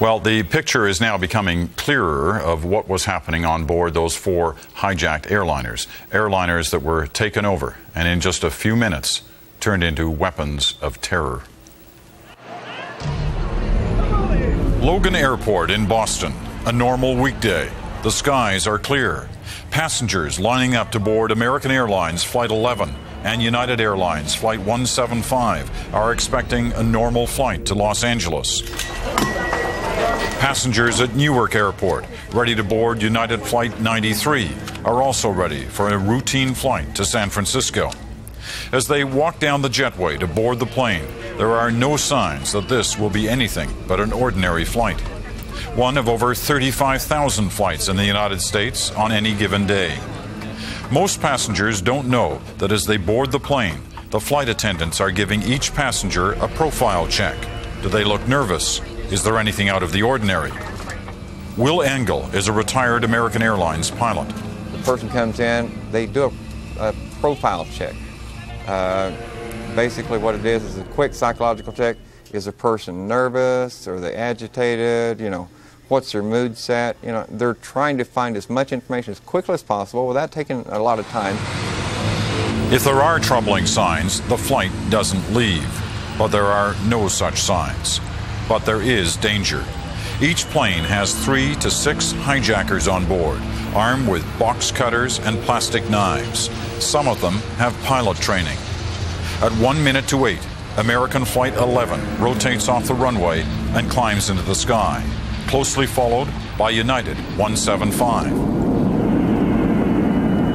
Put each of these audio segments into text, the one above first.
Well, the picture is now becoming clearer of what was happening on board those 4 hijacked airliners that were taken over and in just a few minutes turned into weapons of terror. Logan Airport in Boston, a normal weekday. The skies are clear. Passengers lining up to board American Airlines Flight 11 and United Airlines Flight 175 are expecting a normal flight to Los Angeles. Passengers at Newark Airport, ready to board United Flight 93, are also ready for a routine flight to San Francisco. As they walk down the jetway to board the plane, there are no signs that this will be anything but an ordinary flight. One of over 35,000 flights in the United States on any given day. Most passengers don't know that as they board the plane, the flight attendants are giving each passenger a profile check. Do they look nervous? Is there anything out of the ordinary? Will Engel is a retired American Airlines pilot. The person comes in, they do a profile check. Basically what it is a quick psychological check. Is a person nervous? Are they agitated? What's their mood set? They're trying to find as much information as quickly as possible without taking a lot of time. If there are troubling signs, the flight doesn't leave. But there are no such signs. But there is danger. Each plane has 3 to 6 hijackers on board, armed with box cutters and plastic knives. Some of them have pilot training. At 1:08, American Flight 11 rotates off the runway and climbs into the sky, closely followed by United 175.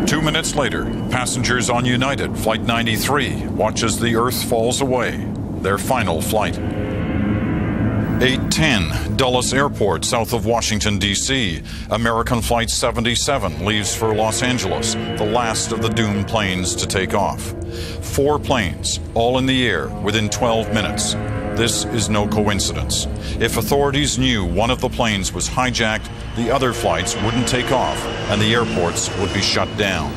2 minutes later, passengers on United Flight 93 watch as the Earth falls away, their final flight. 8:10, Dulles Airport, south of Washington, D.C. American Flight 77 leaves for Los Angeles, the last of the doomed planes to take off. 4 planes, all in the air within 12 minutes. This is no coincidence. If authorities knew one of the planes was hijacked, the other flights wouldn't take off and the airports would be shut down.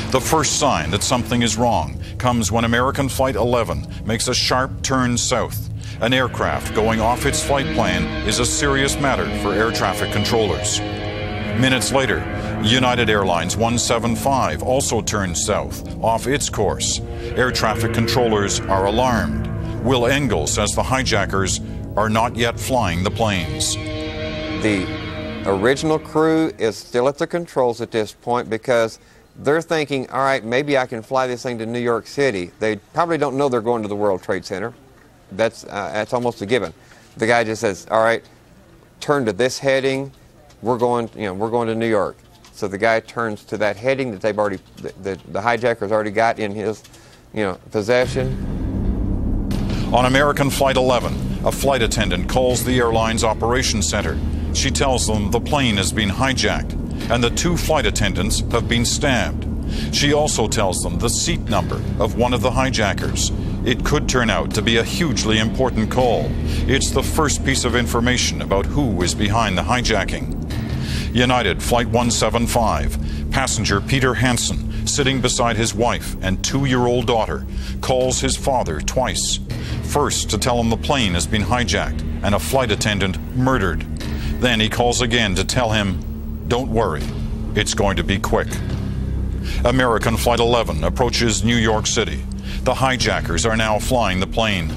The first sign that something is wrong comes when American Flight 11 makes a sharp turn south. An aircraft going off its flight plan is a serious matter for air traffic controllers. Minutes later, United Airlines 175 also turns south, off its course. Air traffic controllers are alarmed. Will Engel says the hijackers are not yet flying the planes. The original crew is still at the controls at this point because they're thinking, all right, maybe I can fly this thing to New York City. They probably don't know they're going to the World Trade Center. That's almost a given. The guy just says, all right, turn to this heading. We're going to New York. So the guy turns to that heading that they've already, the hijacker's already got in his, possession. On American Flight 11, a flight attendant calls the airline's operations center. She tells them the plane has been hijacked and the 2 flight attendants have been stabbed. She also tells them the seat number of one of the hijackers. It could turn out to be a hugely important call. It's the first piece of information about who is behind the hijacking. United Flight 175, passenger Peter Hansen, sitting beside his wife and 2-year-old daughter, calls his father twice. First to tell him the plane has been hijacked and a flight attendant murdered. Then he calls again to tell him, don't worry, it's going to be quick. American Flight 11 approaches New York City. The hijackers are now flying the plane.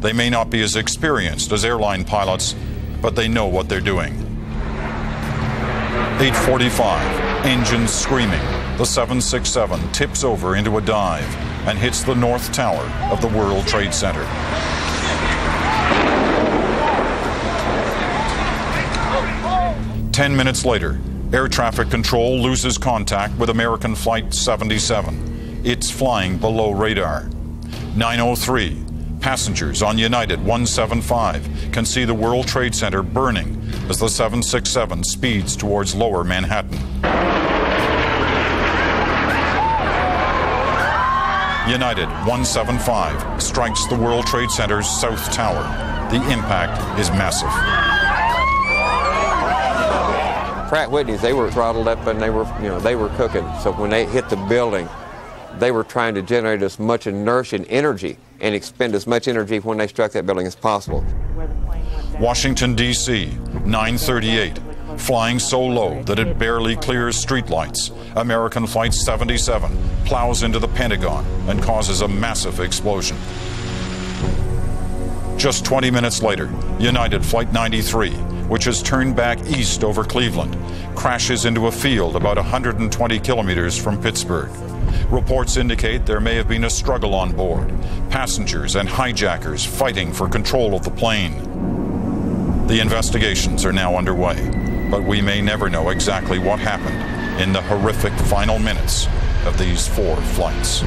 They may not be as experienced as airline pilots, but they know what they're doing. 8:45, engines screaming. The 767 tips over into a dive and hits the North Tower of the World Trade Center. Ten minutes later, air traffic control loses contact with American Flight 77. It's flying below radar. 9:03, passengers on United 175 can see the World Trade Center burning as the 767 speeds towards lower Manhattan. United 175 strikes the World Trade Center's South Tower. The impact is massive. Pratt Whitney's, they were throttled up and they were cooking. So when they hit the building, they were trying to generate as much inertia and energy and expend as much energy when they struck that building as possible. Where the plane went down. Washington, D.C., 9:38. Flying so low that it barely clears streetlights, American Flight 77 plows into the Pentagon and causes a massive explosion. Just 20 minutes later, United Flight 93, which has turned back east over Cleveland, crashes into a field about 120 kilometers from Pittsburgh. Reports indicate there may have been a struggle on board, passengers and hijackers fighting for control of the plane. The investigations are now underway, but we may never know exactly what happened in the horrific final minutes of these 4 flights.